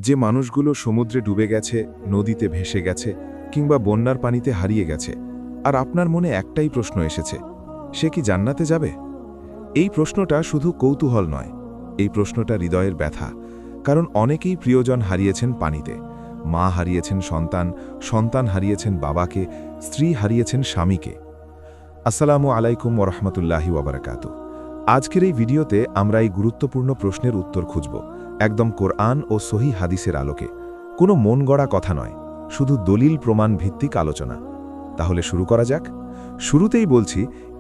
যে মানুষগুলো সমুদ্রে ডুবে গেছে, নদীতে ভেসে গেছে কিংবা বন্যার পানিতে হারিয়ে গেছে, আর আপনার মনে একটাই প্রশ্ন এসেছে, সে কি জান্নাতে যাবে? এই প্রশ্নটা শুধু কৌতূহল নয়, এই প্রশ্নটা হৃদয়ের ব্যথা। কারণ অনেকেই প্রিয়জন হারিয়েছেন পানিতে, মা হারিয়েছেন সন্তান, সন্তান হারিয়েছেন বাবাকে, স্ত্রী হারিয়েছেন স্বামীকে। আসসালামু আলাইকুম ওরহমতুল্লাহি ওয়াবারাকাতু। আজকের এই ভিডিওতে আমরা এই গুরুত্বপূর্ণ প্রশ্নের উত্তর খুঁজব, একদম কোরআন ও সহি হাদিসের আলোকে। কোনো মন গড়া কথা নয়, শুধু দলিল প্রমাণ ভিত্তিক আলোচনা। তাহলে শুরু করা যাক। শুরুতেই বলছি,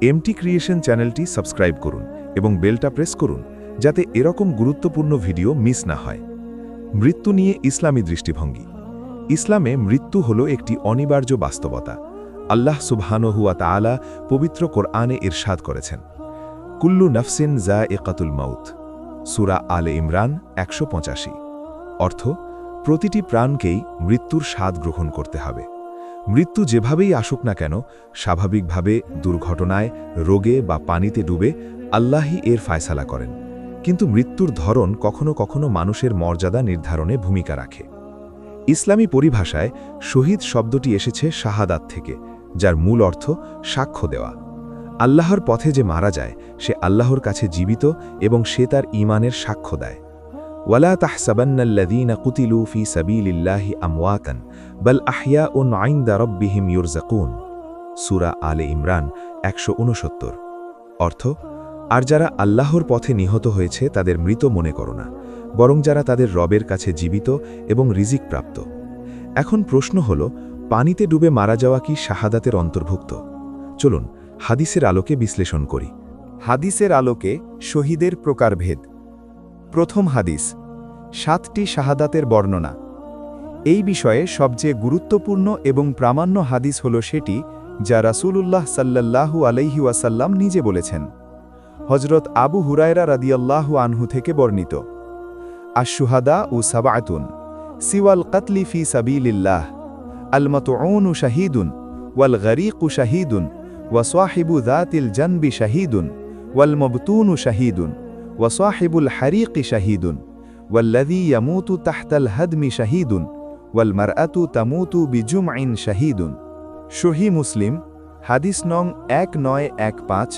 এমটি ক্রিয়েশন চ্যানেলটি সাবস্ক্রাইব করুন এবং বেলটা প্রেস করুন, যাতে এরকম গুরুত্বপূর্ণ ভিডিও মিস না হয়। মৃত্যু নিয়ে ইসলামী দৃষ্টিভঙ্গি। ইসলামে মৃত্যু হল একটি অনিবার্য বাস্তবতা। আল্লাহ সুবহানাহু ওয়া তাআলা পবিত্র কোরআনে ইরশাদ করেছেন, কুল্লু নফসিন যায়িকাতুল মাউত, সূরা আলে ইমরান ১৮৫। অর্থ, প্রতিটি প্রাণকেই মৃত্যুর স্বাদ গ্রহণ করতে হবে। মৃত্যু যেভাবেই আসুক না কেন, স্বাভাবিকভাবে, দুর্ঘটনায়, রোগে বা পানিতে ডুবে, আল্লাহই এর ফায়সালা করেন। কিন্তু মৃত্যুর ধরন কখনো কখনো মানুষের মর্যাদা নির্ধারণে ভূমিকা রাখে। ইসলামী পরিভাষায় শহীদ শব্দটি এসেছে শাহাদাত থেকে, যার মূল অর্থ সাক্ষ্য দেওয়া। আল্লাহর পথে যে মারা যায়, সে আল্লাহর কাছে জীবিত এবং সে তার ঈমানের সাক্ষ্য দেয়। ওয়ালা তাহসাবান্নাল্লাযীনা কুতিলু ফী সাবীলিল্লাহি আমওয়াতান বাল আহইয়াউন ইনদা রাব্বিহিম ইউরযাকুন, সূরা আলে ইমরান ১৬৯। অর্থ, আর যারা আল্লাহর পথে নিহত হয়েছে তাদের মৃত মনে করো না, বরং যারা তাদের রবের কাছে জীবিত এবং রিজিক প্রাপ্ত। এখন প্রশ্ন হল, পানিতে ডুবে মারা যাওয়া কি শাহাদাতের অন্তর্ভুক্ত? চলুন হাদিসের আলোকে বিশ্লেষণ করি। হাদিসের আলোকে শহীদের প্রকারভেদ। প্রথম হাদিস, 7টি শাহাদাতের বর্ণনা। এই বিষয়ে সবচেয়ে গুরুত্বপূর্ণ এবং প্রামাণ্য হাদিস হল সেটি যা রাসূলুল্লাহ সাল্লাল্লাহু আলাইহি ওয়াসাল্লাম নিজে বলেছেন। হযরত আবু হুরায়রা রাদিয়াল্লাহু আনহু থেকে বর্ণিত, আশ-শুহাদা উ সাবআতুন সিওয়াল কাতলি ফি সাবিলিল্লাহ, আল মাতউনু শাহীদুন, ওয়াল গরীকু শাহীদুন, ওয়া সাহিবু যাতিল জানবি শাহীদুন, ওয়াল মাবতুনু শাহীদুন, ওয়া সাহিবুল হারিকি শাহীদুন, ওয়াল্লাযী ইয়ামুতু তাহতাল হাদমি শাহীদুন, ওয়াল মারআতু তামুতু বিজুমইন শাহীদুন। সহিহ মুসলিম, হাদিস নং 1915,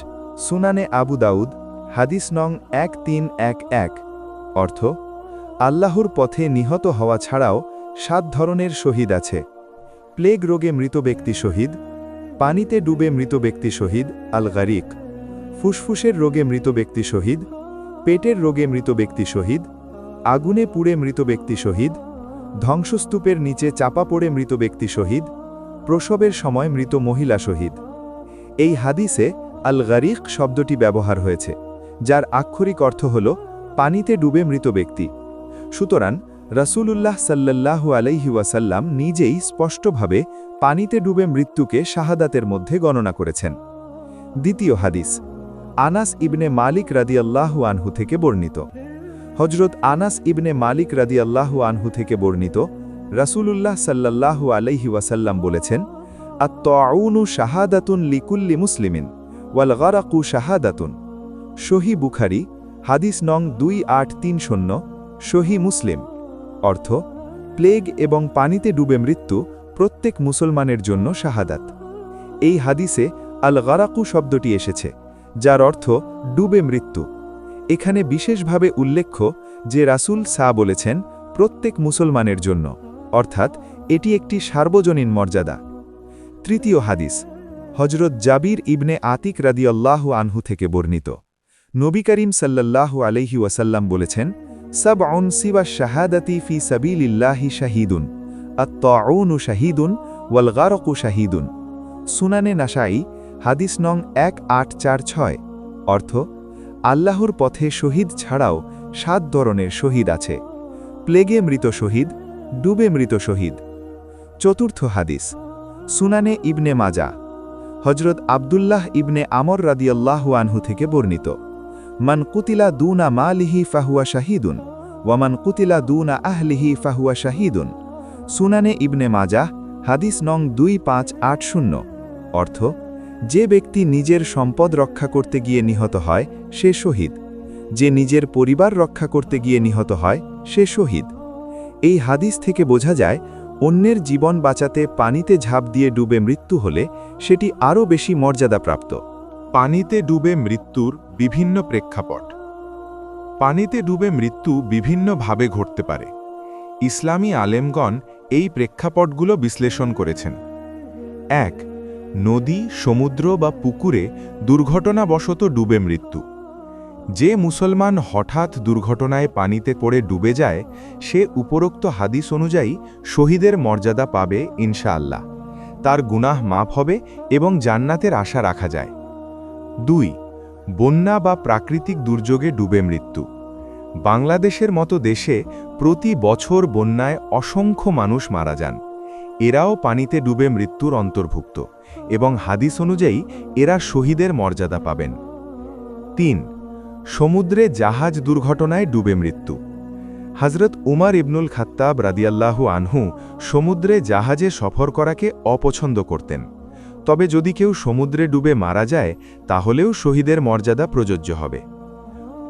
সুনানে আবু দাউদ, হাদিস নং 1311। অর্থ, আল্লাহর পথে নিহত হওয়া ছাড়াও 7 ধরনের শহীদ আছে। প্লেগ রোগে মৃত ব্যক্তি শহীদ, পানিতে ডুবে মৃত ব্যক্তি শহীদ আল গরীক, ফুসফুসের রোগে মৃত ব্যক্তি শহীদ, পেটের রোগে মৃত ব্যক্তি শহীদ, আগুনে পুড়ে মৃত ব্যক্তি শহীদ, ধ্বংসস্তূপের নিচে চাপা পড়ে মৃত ব্যক্তি শহীদ, প্রসবের সময় মৃত মহিলা শহীদ। এই হাদিসে আল গরীক শব্দটি ব্যবহার হয়েছে, যার আক্ষরিক অর্থ হল পানিতে ডুবে মৃত ব্যক্তি। সুতরাং রাসূলুল্লাহ সাল্লাল্লাহু আলাইহি ওয়াসাল্লাম নিজেই স্পষ্টভাবে পানিতে ডুবে মৃত্যুকে শাহাদাতের মধ্যে গণনা করেছেন। দ্বিতীয় হাদিস, আনাস ইবনে মালিক রাদিয়াল্লাহু আনহু থেকে বর্ণিত। হযরত আনাস ইবনে মালিক রাদিয়াল্লাহু আনহু থেকে বর্ণিত, রাসূলুল্লাহ সাল্লাল্লাহু আলাইহি ওয়াসাল্লাম বলেছেন, আত-তাউনু শাহাদাতুন লিকুল্লি মুসলিমিন ওয়াল গরাকু শাহাদাতুন। সহিহ বুখারী, হাদিস নং 2830, সহিহ মুসলিম। অর্থ, প্লেগ এবং পানিতে ডুবে মৃত্যু প্রত্যেক মুসলমানের জন্য শাহাদাত। এই হাদিসে আল গরাকু শব্দটি এসেছে, যার অর্থ ডুবে মৃত্যু। এখানে বিশেষভাবে উল্লেখ্য যে রাসূল বলেছেন প্রত্যেক মুসলমানের জন্য, অর্থাৎ এটি একটি সার্বজনীন মর্যাদা। তৃতীয় হাদিস, হযরত জাবির ইবনে আতিক রাদিয়াল্লাহু আনহু থেকে বর্ণিত। নবী করিম সাল্লাল্লাহু আলাইহি ওয়াসাল্লাম বলেছেন, সাবউন সিওয়া শাহাদাতি ফি সাবিলিল্লাহি শাহীদুন, আত-তাউনু শাহীদুন, ওয়াল গরকু শাহীদুন। সুনানে নাসাঈ, হাদিস নং 1846। অর্থ, আল্লাহর পথে শহীদ ছাড়াও 7 ধরনের শহীদ আছে। প্লেগে মৃত শহীদ, ডুবে মৃত শহীদ। চতুর্থ হাদিস, সুনানে ইবনে মাজা, হযরত আব্দুল্লাহ ইবনে আমর রাদিয়াল্লাহু আনহু থেকে বর্ণিত, মান কুতিলা দুনা মালিহি ফাহুয়া শাহীদুন, ওয়া মান কুতিলা দুনা আহলিহি ফাহুয়া শাহীদুন। সুনানে ইবনে মাজা, হাদিস নং 2580। অর্থ, যে ব্যক্তি নিজের সম্পদ রক্ষা করতে গিয়ে নিহত হয় সে শহীদ, যে নিজের পরিবার রক্ষা করতে গিয়ে নিহত হয় সে শহীদ। এই হাদিস থেকে বোঝা যায় অন্যের জীবন বাঁচাতে পানিতে ঝাঁপ দিয়ে ডুবে মৃত্যু হলে সেটি আরও বেশি মর্যাদাপ্রাপ্ত। পানিতে ডুবে মৃত্যুর বিভিন্ন প্রেক্ষাপট। পানিতে ডুবে মৃত্যু বিভিন্নভাবে ঘটতে পারে। ইসলামী আলেমগণ এই প্রেক্ষাপটগুলো বিশ্লেষণ করেছেন। ১. নদী, সমুদ্র বা পুকুরে দুর্ঘটনাবশত ডুবে মৃত্যু। যে মুসলমান হঠাৎ দুর্ঘটনায় পানিতে পড়ে ডুবে যায়, সে উপরোক্ত হাদিস অনুযায়ী শহীদের মর্যাদা পাবে ইনশাআল্লাহ। তার গুনাহ মাফ হবে এবং জান্নাতের আশা রাখা যায়। ২. বন্যা বা প্রাকৃতিক দুর্যোগে ডুবে মৃত্যু। বাংলাদেশের মতো দেশে প্রতি বছর বন্যায় অসংখ্য মানুষ মারা যান। এরাও পানিতে ডুবে মৃত্যুর অন্তর্ভুক্ত এবং হাদিস অনুযায়ী এরা শহীদের মর্যাদা পাবেন। ৩. সমুদ্রে জাহাজ দুর্ঘটনায় ডুবে মৃত্যু। হযরত উমর ইবনুল খাত্তাব রাদিয়াল্লাহু আনহু সমুদ্রে জাহাজে সফর করাকে অপছন্দ করতেন। তবে যদি কেউ সমুদ্রে ডুবে মারা যায়, তাহলেও শহীদের মর্যাদা প্রযোজ্য হবে।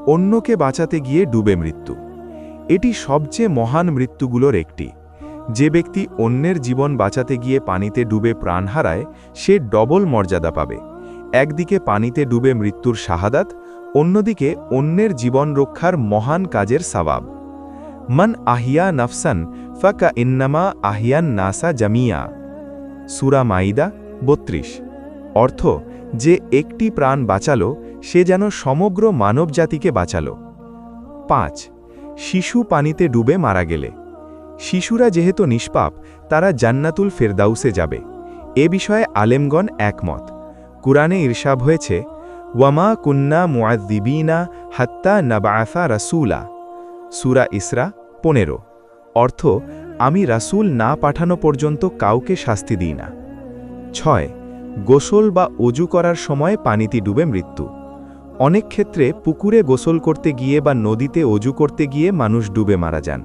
অন্যকে বাঁচাতে গিয়ে ডুবে মৃত্যু। এটি সবচেয়ে মহান মৃত্যুগুলোর একটি। যে ব্যক্তি অন্যের জীবন বাঁচাতে গিয়ে পানিতে ডুবে প্রাণ হারায়, সে ডবল মর্যাদা পাবে। একদিকে পানিতে ডুবে মৃত্যুর শাহাদাত, অন্যদিকে অন্যের জীবন রক্ষার মহান কাজের সওয়াব। মান আহিয়া নাফসান ফাকা ইন্নামা আহিয়ান নাসা জামিয়া। সূরা মাইদা ৩২। অর্থ, যে একটি প্রাণ বাঁচালো, সে যেন সমগ্র মানবজাতিকে বাঁচালো। ৫. শিশু পানিতে ডুবে মারা গেলে। শিশুরা যেহেতু নিষ্পাপ, তারা জান্নাতুল ফেরদাউসে যাবে। এ বিষয়ে আলেমগণ একমত। কুরআনে ইরশাদ হয়েছে, ওয়ামা কুন্না মুআযযিবিনা হাত্তা নাবআসা রাসূলা। সূরা ইসরা ১৫। অর্থ, আমি রাসূল না পাঠানো পর্যন্ত কাউকে শাস্তি দিই না। ৬. গোসল বা অজু করার সময় পানিতে ডুবে মৃত্যু। অনেক ক্ষেত্রে পুকুরে গোসল করতে গিয়ে বা নদীতে অজু করতে গিয়ে মানুষ ডুবে মারা যান।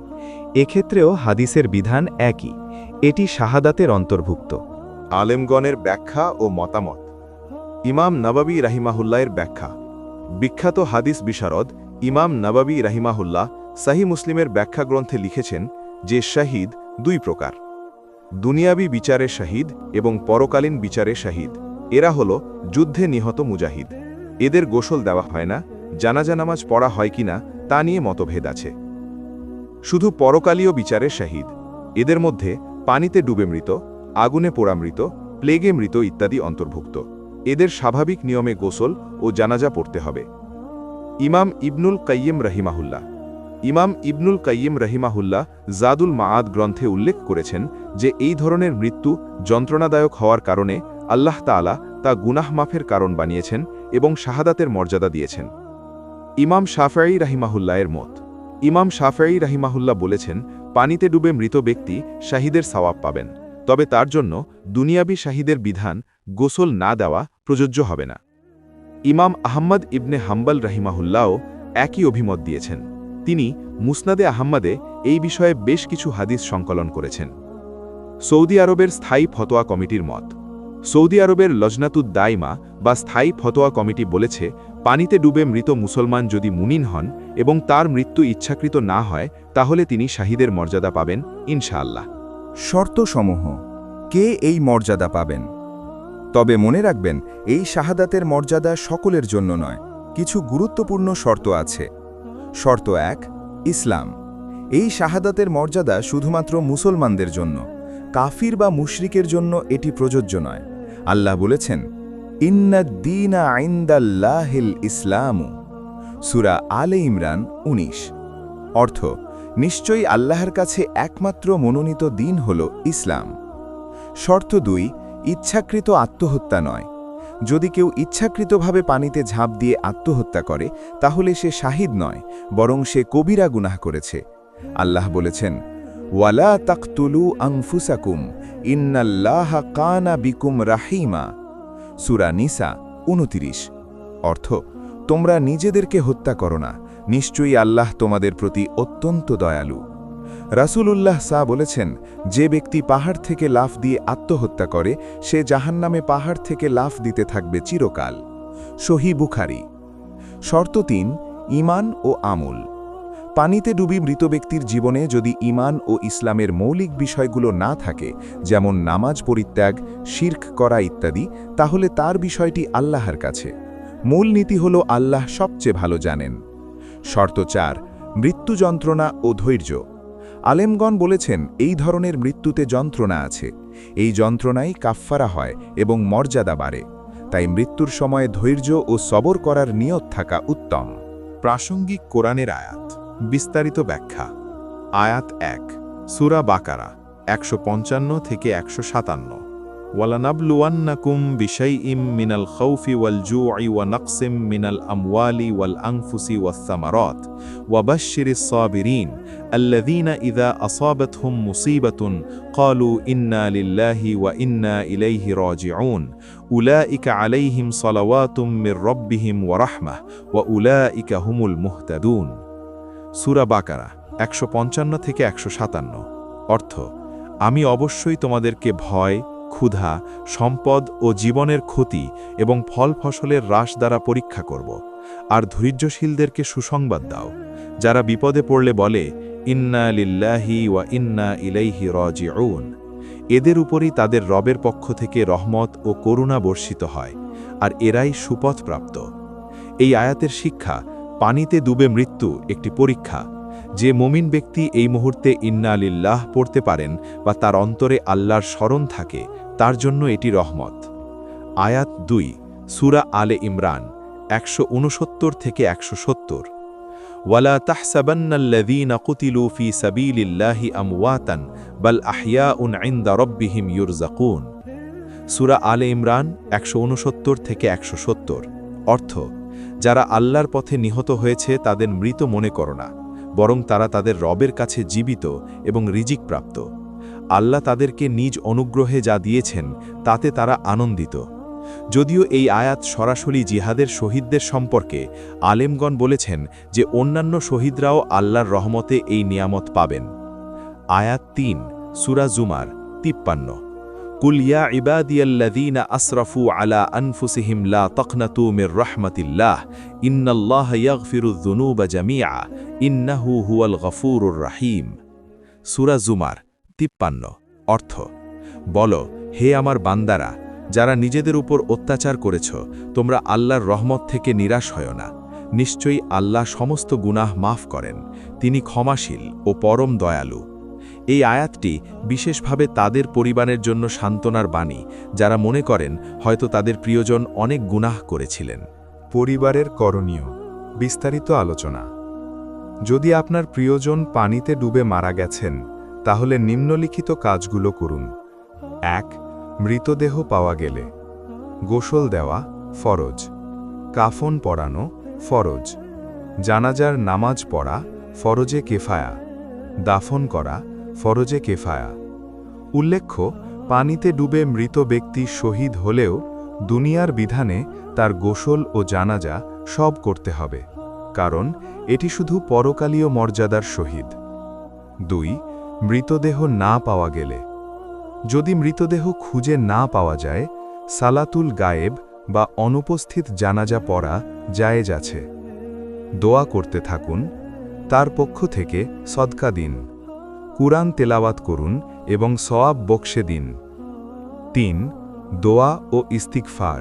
এক্ষেত্রেও হাদিসের বিধান একই, এটি শাহাদাতের অন্তর্ভুক্ত। আলেমগণের ব্যাখ্যা ও মতামত। ইমাম নববী রাহিমাহুল্লাহের ব্যাখ্যা। বিখ্যাত হাদিস বিশারদ ইমাম নববী রাহিমাহুল্লাহ সহিহ মুসলিমের ব্যাখ্যা গ্রন্থে লিখেছেন যে শহীদ দুই প্রকার: দুনিয়াবী বিচারে শহীদ এবং পরকালীন বিচারে শহীদ। এরা হল যুদ্ধে নিহত মুজাহিদ। এদের গোসল দেওয়া হয় না, জানাজা নামাজ পড়া হয় কিনা তা নিয়ে মতভেদ আছে। শুধু পরকালীয় বিচারে শহীদ। এদের মধ্যে পানিতে ডুবে মৃত, আগুনে পোড়া মৃত, প্লেগে মৃত ইত্যাদি অন্তর্ভুক্ত। এদের স্বাভাবিক নিয়মে গোসল ও জানাজা পড়তে হবে। ইমাম ইবনুল কাইয়িম রাহিমাহুল্লাহ। ইমাম ইবনুল কাইয়িম রাহিমাহুল্লাহ জাদুল মাআদ গ্রন্থে উল্লেখ করেছেন যে এই ধরনের মৃত্যু যন্ত্রণাদায়ক হওয়ার কারণে আল্লাহ তাআলা তা গুনাহ মাফের কারণ বানিয়েছেন এবং শাহাদাতের মর্যাদা দিয়েছেন। ইমাম শাফেঈ রাহিমাহুল্লাহের মত। ইমাম শাফেঈ রাহিমাহুল্লাহ বলেছেন, পানিতে ডুবে মৃত ব্যক্তি শাহিদের সওয়াব পাবেন, তবে তার জন্য দুনিয়াবী শাহিদের বিধান গোসল না দেওয়া প্রযোজ্য হবে না। ইমাম আহমদ ইবনে হাম্বল রাহিমাহুল্লাহও একই অভিমত দিয়েছেন। তিনি মুসনাদে আহম্মদে এই বিষয়ে বেশ কিছু হাদিস সংকলন করেছেন। সৌদি আরবের স্থায়ী ফতোয়া কমিটির মত। সৌদি আরবের লজনাতুদ দাইমা বা স্থায়ী ফতোয়া কমিটি বলেছে, পানিতে ডুবে মৃত মুসলমান যদি মুমিন হন এবং তার মৃত্যু ইচ্ছাকৃত না হয়, তাহলে তিনি শাহিদের মর্যাদা পাবেন ইনশাআল্লাহ। শর্তসমূহ। কে এই মর্যাদা পাবেন? তবে মনে রাখবেন, এই শাহাদাতের মর্যাদা সকলের জন্য নয়, কিছু গুরুত্বপূর্ণ শর্ত আছে। শর্ত ১. ইসলাম। এই শাহাদাতের মর্যাদা শুধুমাত্র মুসলমানদের জন্য, কাফির বা মুশরিকের জন্য এটি প্রযোজ্য নয়। আল্লাহ বলেছেন, ইন্নাদ-দীনা ইনদাল্লাহিল ইসলামু। সূরা আলে ইমরান ১৯। অর্থ, নিশ্চয়ই আল্লাহর কাছে একমাত্র মনোনীত দিন হল ইসলাম। শর্ত ২. ইচ্ছাকৃত আত্মহত্যা নয়। যদি কেউ ইচ্ছাকৃতভাবে পানিতে ঝাঁপ দিয়ে আত্মহত্যা করে, তাহলে সে শাহিদ নয়, বরং সে কবিরা গুনাহ করেছে। আল্লাহ বলেছেন, ওয়ালা তাকতুলু আনফুসাকুম ইন্নাল্লাহা কানা বিকুম রাহিমা। সূরা নিসা ২৯। অর্থ, তোমরা নিজেদেরকে হত্যা করো না, নিশ্চয়ই আল্লাহ তোমাদের প্রতি অত্যন্ত দয়ালু। রাসূলুল্লাহ বলেছেন, যে ব্যক্তি পাহাড় থেকে লাফ দিয়ে আত্মহত্যা করে, সে জাহান্নামে পাহাড় থেকে লাফ দিতে থাকবে চিরকাল। সহিহ বুখারী। শর্ত ৩. ঈমান ও আমল। পানিতে ডুবি মৃত ব্যক্তির জীবনে যদি ঈমান ও ইসলামের মৌলিক বিষয়গুলো না থাকে, যেমন নামাজ পরিত্যাগ, শিরক করা ইত্যাদি, তাহলে তার বিষয়টি আল্লাহর কাছে। মূল নীতি হল আল্লাহ সবচেয়ে ভালো জানেন। শর্ত 4, মৃত্যু যন্ত্রণা ও ধৈর্য। আলেমগণ বলেছেন এই ধরনের মৃত্যুতে যন্ত্রণা আছে। এই যন্ত্রণাই কাফফারা হয় এবং মর্যাদা বাড়ে। তাই মৃত্যুর সময়ে ধৈর্য ও সবর করার নিয়ত থাকা উত্তম। প্রাসঙ্গিক কোরআনের আয়াত, বিস্তারিত ব্যাখ্যা। আয়াত 1, সূরা বাকারা 155 থেকে 157। ওয়ালানাবলুয়ান্নাকুম বিশাইইম মিনাল খাউফি ওয়াল জু'i ওয়া নাকসিম মিনাল আমওয়ালি ওয়াল আনফুসি ওয়াস সামারাত ওয়া বাশশিরিস সাবিরিন আল্লাযীনা ইযা আসাবাতহুম মুসীবাতুন ক্বালু ইন্না লিল্লাহি ওয়া ইন্না ইলাইহি রাজিউন উলাইকা আলাইহিম সালাওয়াতুম মির রাব্বিহিম ওয়া রাহমাহ ওয়া উলাইকা হুমুল মুহতাদুন। সূরা বাকারা 155 থেকে 157। অর্থ, আমি অবশ্যই তোমাদেরকে ভয়, ক্ষুধা, সম্পদ ও জীবনের ক্ষতি এবং ফল ফসলের হ্রাস দ্বারা পরীক্ষা করব। আর ধৈর্যশীলদেরকে সুসংবাদ দাও, যারা বিপদে পড়লে বলে ইন্না লিল্লাহি ওয়া ইন্না ইলাইহি রাজিউন। এদের উপরই তাদের রবের পক্ষ থেকে রহমত ও করুণা বর্ষিত হয়, আর এরাই সুপথপ্রাপ্ত। এই আয়াতের শিক্ষা, পানিতে ডুবে মৃত্যু একটি পরীক্ষা। যে মুমিন ব্যক্তি এই মুহূর্তে ইন্না লিল্লাহ পড়তে পারেন বা তার অন্তরে আল্লাহর স্মরণ থাকে, তার জন্য এটি রহমত। আয়াত 2, সূরা আলে ইমরান 169 থেকে 170। ওয়ালা তাহসাবান্নাল্লাযীনা কুতিলু ফী সাবিলিল্লাহি আমওয়াতান বাল আহইয়াউন ইনদা রাব্বিহিম ইউরযাকুন। সূরা আলে ইমরান 169 থেকে 170। অর্থ, যারা আল্লাহর পথে নিহত হয়েছে তাদের মৃত মনে করো না, বরং তারা তাদের রবের কাছে জীবিত এবং রিজিক প্রাপ্ত। আল্লাহ তাদেরকে নিজ অনুগ্রহে যা দিয়েছেন তাতে তারা আনন্দিত। যদিও এই আয়াত সরাসরি জিহাদের শহীদদের সম্পর্কে, আলেমগণ বলেছেন যে অন্যান্য শহীদরাও আল্লাহর রহমতে এই নিয়ামত পাবেন। আয়াত 3, সূরা জুমার 53। কুল ইয়া ইবাদিয়াল্লাযীনা আসরাফু আলা আনফুসিহিম লা তাকনাতু মির রাহমাতিল্লাহ ইন্নাল্লাহা ইয়াগফিরুয যুনুবা জামিআ ইন্নাহু হুয়াল গফুরুর রাহিম। সূরা জুমার 53। অর্থ, বলো, হে আমার বান্দারা, যারা নিজেদের উপর অত্যাচার করেছ, তোমরা আল্লাহর রহমত থেকে নিরাশ হয় না। নিশ্চয়ই আল্লাহ সমস্ত গুনাহ মাফ করেন, তিনি ক্ষমাশীল ও পরম দয়ালু। এই আয়াতটি বিশেষভাবে তাদের পরিবারের জন্য সান্ত্বনার বাণী, যারা মনে করেন হয়তো তাদের প্রিয়জন অনেক গুনাহ করেছিলেন। পরিবারের করণীয়, বিস্তারিত আলোচনা। যদি আপনার প্রিয়জন পানিতে ডুবে মারা গেছেন, তাহলে নিম্নলিখিত কাজগুলো করুন। 1, মৃতদেহ পাওয়া গেলে গোসল দেওয়া ফরজ, কাফন পরানো ফরজ, জানাজার নামাজ পড়া ফরজে কেফায়া, দাফন করা ফরজে কেফায়া। উল্লেখ্য, পানিতে ডুবে মৃত ব্যক্তি শহীদ হলেও দুনিয়ার বিধানে তার গোসল ও জানাজা সব করতে হবে, কারণ এটি শুধু পরকালীয় মর্যাদার শহীদ। 2, মৃতদেহ না পাওয়া গেলে যদি মৃতদেহ খুঁজে না পাওয়া যায়, সালাতুল গায়েব বা অনুপস্থিত জানাজা পড়া জায়েজ আছে। দোয়া করতে থাকুন, তার পক্ষ থেকে সদকা দিন, কুরআন তেলাওয়াত করুন এবং সওয়াব বকশে দিন। 3, দোয়া ও ইস্তিগফার।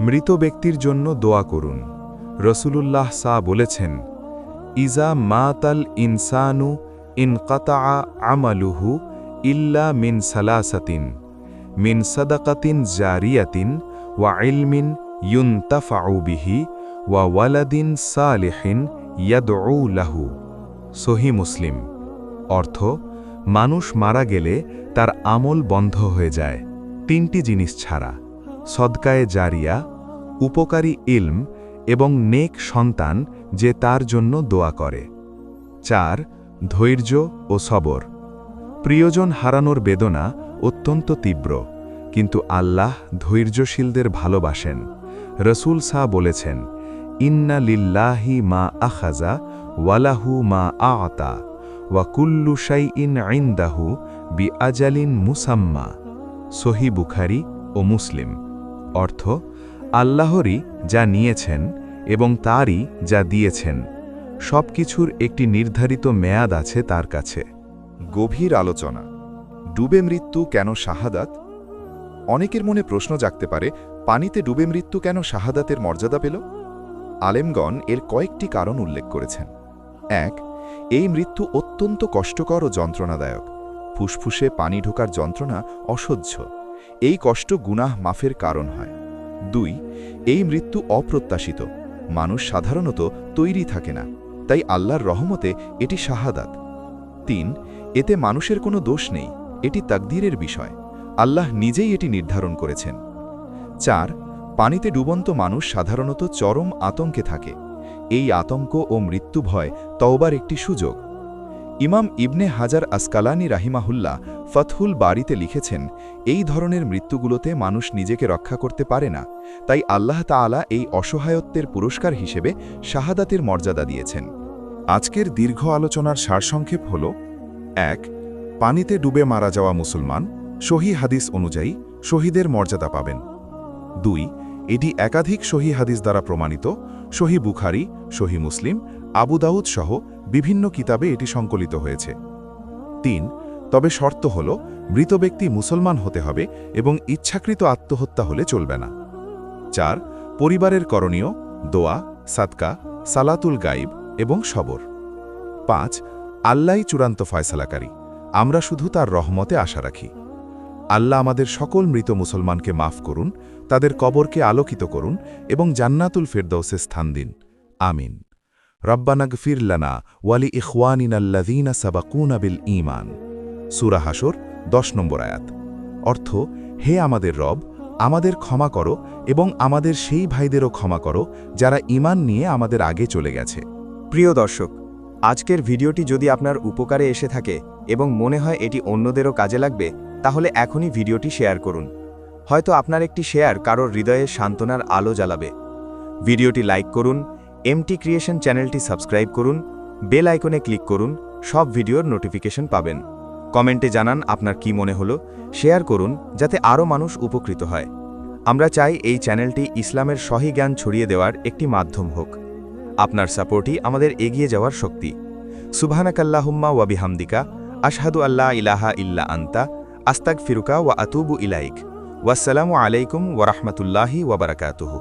মৃত ব্যক্তির জন্য দোয়া করুন। রাসূলুল্লাহ বলেছেন, ইজা মাতাল ইনসানু ইনকাতাআ আমালুহু ইল্লা মিন সালাসাতিন, মিন সাদাকাতিন জারিয়াতিন ওয়া ইলমিন ইউনতাফাউ বিহি ওয়া ওয়ালাদিন সালিহিন ইয়াদউ লাহু। সহিহ মুসলিম। অর্থ, মানুষ মারা গেলে তার আমল বন্ধ হয়ে যায় 3টি জিনিস ছাড়া: সদকায়ে জারিয়া, উপকারী ইলম এবং নেক সন্তান যে তার জন্য দোয়া করে। 4, ধৈর্য ও সবর। প্রিয়জন হারানোর বেদনা অত্যন্ত তীব্র, কিন্তু আল্লাহ ধৈর্যশীলদের ভালোবাসেন। রসুল বলেছেন, ইন্না লিল্লাহি মা আখাজা ওয়ালাহু মা আতা ওয়া কুল্লু শাইইন ইনদাহু বিআজালিন মুসাম্মা। সহিহ বুখারী ও মুসলিম। অর্থ, আল্লাহরই যা নিয়েছেন এবং তারই যা দিয়েছেন। সব কিছুর একটি নির্ধারিত মেয়াদ আছে তার কাছে। গভীর আলোচনা। ডুবে মৃত্যু কেন শাহাদাত? অনেকের মনে প্রশ্ন জাগতে পারে, পানিতে ডুবে মৃত্যু কেন শাহাদাতের মর্যাদা পেল? আলেমগণ এর কয়েকটি কারণ উল্লেখ করেছেন। ১. এই মৃত্যু অত্যন্ত কষ্টকর ও যন্ত্রণাদায়ক। ফুসফুসে পানি ঢোকার যন্ত্রণা অসহ্য। এই কষ্ট গুনাহ মাফের কারণ হয়। ২. এই মৃত্যু অপ্রত্যাশিত। মানুষ সাধারণত তৈরি থাকে না, তাই আল্লাহর রহমতে এটি শাহাদাত। ৩. এতে মানুষের কোনো দোষ নেই, এটি তাকদীরের বিষয়। আল্লাহ নিজেই এটি নির্ধারণ করেছেন। ৪. পানিতে ডুবন্ত মানুষ সাধারণত চরম আতঙ্কে থাকে। এই আতঙ্ক ও মৃত্যু ভয় তওবার একটি সুযোগ। ইমাম ইবনে হাজার আসকালানি রাহিমাহুল্লাহ ফতহুল বারিতে লিখেছেন, এই ধরনের মৃত্যুগুলোতে মানুষ নিজেকে রক্ষা করতে পারে না, তাই আল্লাহ তাআলা এই অসহায়ত্বের পুরস্কার হিসেবে শাহাদাতের মর্যাদা দিয়েছেন। আজকের দীর্ঘ আলোচনার সারসংক্ষেপ হল: ১. পানিতে ডুবে মারা যাওয়া মুসলমান সহি হাদিস অনুযায়ী শহীদের মর্যাদা পাবেন। ২. এটি একাধিক সহি হাদিস দ্বারা প্রমাণিত। সহি বুখারী, সহি মুসলিম, আবু দাউদ সহ বিভিন্ন কিতাবে এটি সংকলিত হয়েছে। ৩. তবে শর্ত হল, মৃত ব্যক্তি মুসলমান হতে হবে এবং ইচ্ছাকৃত আত্মহত্যা হলে চলবে না। ৪. পরিবারের করণীয় দোয়া, সাদকা, সালাতুল গাইব এবং সবর। ৫. আল্লাহই চূড়ান্ত ফয়সালাকারী, আমরা শুধু তার রহমতে আশা রাখি। আল্লাহ আমাদের সকল মৃত মুসলমানকে মাফ করুন, তাদের কবরকে আলোকিত করুন এবং জান্নাতুল ফেরদৌসে স্থান দিন। আমিন। রব্বানাগফির লানা ওয়ালি ইখওয়ানিনাল্লাযীনা সাবাকুনা বিল ঈমান। সূরা হাশর ১০ নম্বর আয়াত। অর্থ: হে আমাদের রব, আমাদের ক্ষমা করো এবং আমাদের সেই ভাইদেরও ক্ষমা করো যারা ঈমান নিয়ে আমাদের আগে চলে গেছে। প্রিয় দর্শক, আজকের ভিডিওটি যদি আপনার উপকারে এসে থাকে এবং মনে হয় এটি অন্যদেরও কাজে লাগবে, তাহলে এখনই ভিডিওটি শেয়ার করুন। হয়তো আপনার একটি শেয়ার কারোর হৃদয়ে সান্ত্বনার আলো জ্বালাবে। ভিডিওটি লাইক করুন, এমটি ক্রিয়েশন চ্যানেলটি সাবস্ক্রাইব করুন, বেল আইকনে ক্লিক করুন, সব ভিডিওর নোটিফিকেশন পাবেন। কমেন্টে জানান আপনার কি মনে হলো, শেয়ার করুন যাতে আরও মানুষ উপকৃত হয়। আমরা চাই এই চ্যানেলটি ইসলামের সহি জ্ঞান ছড়িয়ে দেওয়ার একটি মাধ্যম হোক। আপনার সাপোর্টই আমাদের এগিয়ে যাওয়ার শক্তি। সুবহানাকাল্লাহুম্মা ওয়া বিহামদিকা, আশহাদু আল্লা ইলাহা ইল্লা আনতা, আস্তাগফিরুকা ওয়া আতুবু ইলাইক। ওয়াসসালামু আলাইকুম ওয়া রাহমাতুল্লাহি ওয়া বারাকাতুহু।